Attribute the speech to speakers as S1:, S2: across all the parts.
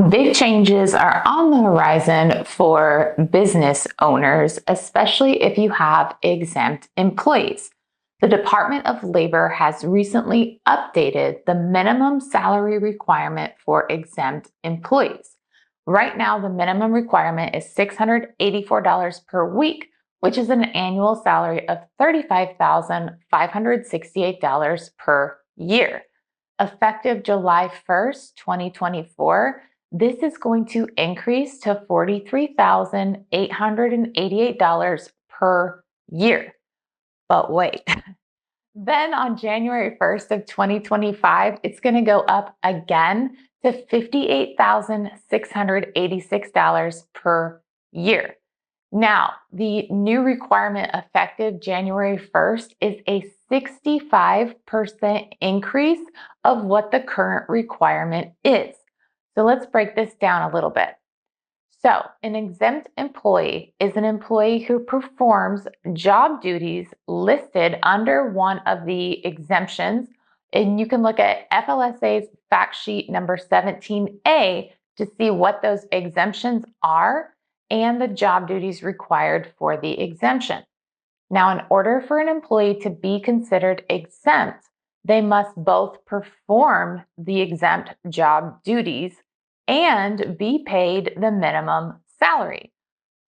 S1: Big changes are on the horizon for business owners, especially if you have exempt employees. The Department of Labor has recently updated the minimum salary requirement for exempt employees. Right now, the minimum requirement is $684 per week, which is an annual salary of $35,568 per year. Effective July 1st, 2024, this is going to increase to $43,888 per year. But wait, then on January 1st of 2025, it's going to go up again to $58,686 per year. Now, the new requirement effective January 1st is a 65% increase of what the current requirement is. So let's break this down a little bit. So, an exempt employee is an employee who performs job duties listed under one of the exemptions. And you can look at FLSA's fact sheet number 17A to see what those exemptions are and the job duties required for the exemption. Now, in order for an employee to be considered exempt, they must both perform the exempt job duties and be paid the minimum salary.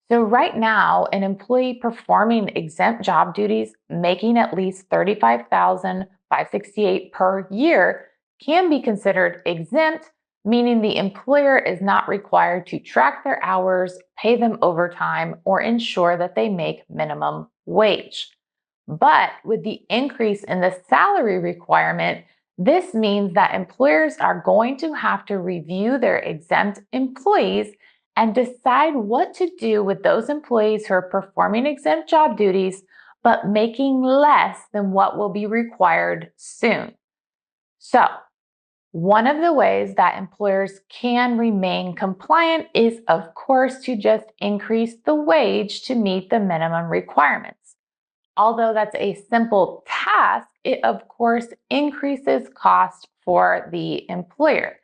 S1: So right now, an employee performing exempt job duties making at least $35,568 per year can be considered exempt, meaning the employer is not required to track their hours, pay them overtime, or ensure that they make minimum wage. But with the increase in the salary requirement, this means that employers are going to have to review their exempt employees and decide what to do with those employees who are performing exempt job duties but making less than what will be required soon. So, one of the ways that employers can remain compliant is, of course, to just increase the wage to meet the minimum requirements. Although that's a simple task, it of course increases cost for the employer.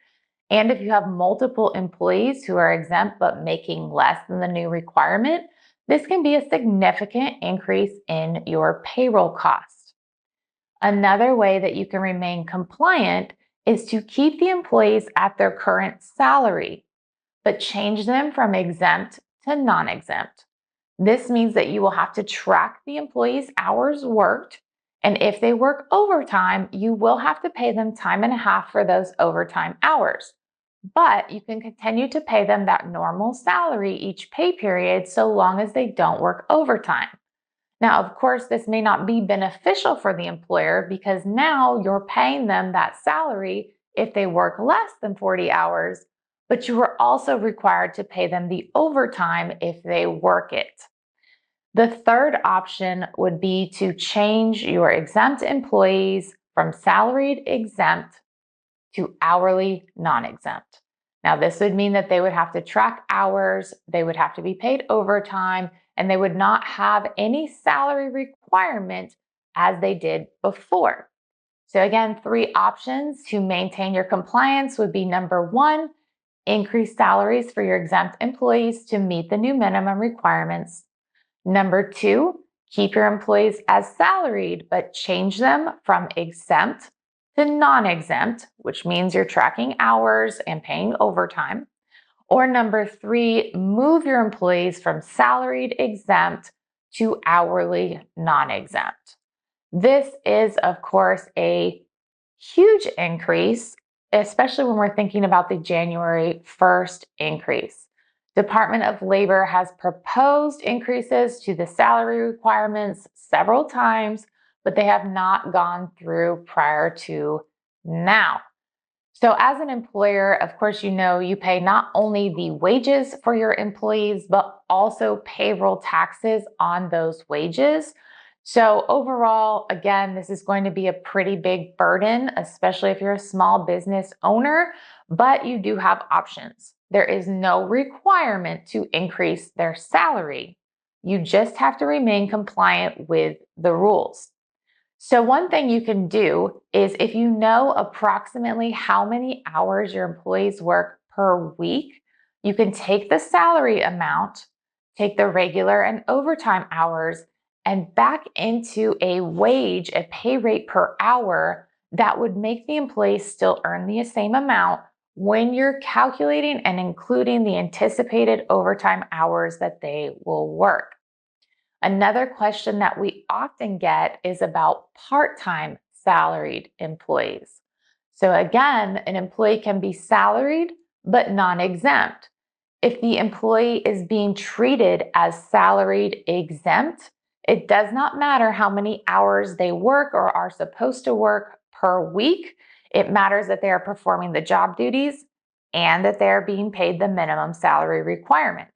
S1: And if you have multiple employees who are exempt but making less than the new requirement, this can be a significant increase in your payroll cost. Another way that you can remain compliant is to keep the employees at their current salary, but change them from exempt to non-exempt. This means that you will have to track the employees' hours worked, and if they work overtime, you will have to pay them time and a half for those overtime hours. But you can continue to pay them that normal salary each pay period so long as they don't work overtime. Now, of course, this may not be beneficial for the employer because now you're paying them that salary if they work less than 40 hours, but you are also required to pay them the overtime if they work it. The third option would be to change your exempt employees from salaried exempt to hourly non-exempt. Now, this would mean that they would have to track hours, they would have to be paid overtime, and they would not have any salary requirement as they did before. So again, 3 options to maintain your compliance would be number 1, increase salaries for your exempt employees to meet the new minimum requirements. Number 2, keep your employees as salaried, but change them from exempt to non-exempt, which means you're tracking hours and paying overtime. Or number 3, move your employees from salaried exempt to hourly non-exempt. This is, of course, a huge increase, especially when we're thinking about the January 1st increase. Department of Labor has proposed increases to the salary requirements several times, but they have not gone through prior to now. So as an employer, of course, you pay not only the wages for your employees, but also payroll taxes on those wages. So overall, again, this is going to be a pretty big burden, especially if you're a small business owner, but you do have options. There is no requirement to increase their salary. You just have to remain compliant with the rules. So one thing you can do is if you know approximately how many hours your employees work per week, you can take the salary amount, take the regular and overtime hours, and back into a wage, a pay rate per hour that would make the employee still earn the same amount when you're calculating and including the anticipated overtime hours that they will work. Another question that we often get is about part-time salaried employees. So again, an employee can be salaried but non-exempt. If the employee is being treated as salaried exempt, it does not matter how many hours they work or are supposed to work per week. It matters that they are performing the job duties and that they're being paid the minimum salary requirement.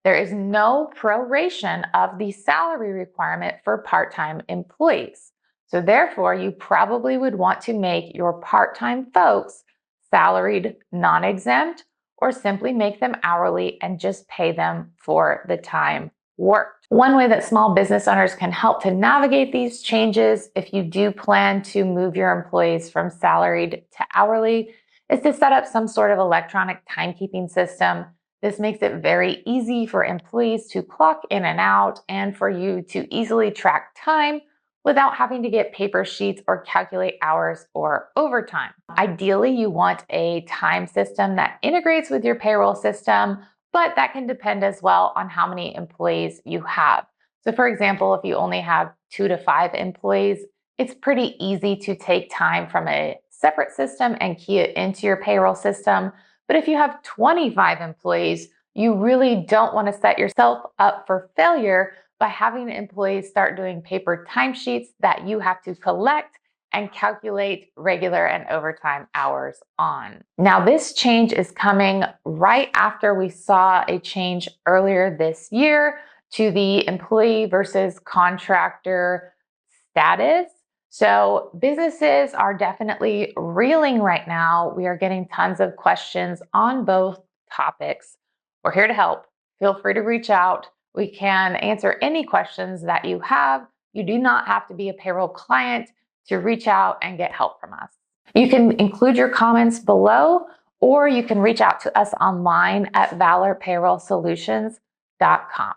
S1: There is no proration of the salary requirement for part-time employees. So therefore, you probably would want to make your part-time folks salaried non-exempt, or simply make them hourly and just pay them for the time worked. One way that small business owners can help to navigate these changes, if you do plan to move your employees from salaried to hourly, is to set up some sort of electronic timekeeping system. This makes it very easy for employees to clock in and out and for you to easily track time without having to get paper sheets or calculate hours or overtime. Ideally, you want a time system that integrates with your payroll system, but that can depend as well on how many employees you have. So for example, if you only have 2 to 5 employees, it's pretty easy to take time from a separate system and key it into your payroll system. But if you have 25 employees, you really don't want to set yourself up for failure by having employees start doing paper timesheets that you have to collect and calculate regular and overtime hours on. Now, this change is coming right after we saw a change earlier this year to the employee versus contractor status. So businesses are definitely reeling right now. We are getting tons of questions on both topics. We're here to help. Feel free to reach out. We can answer any questions that you have. You do not have to be a payroll client to reach out and get help from us. You can include your comments below, or you can reach out to us online at valorpayrollsolutions.com.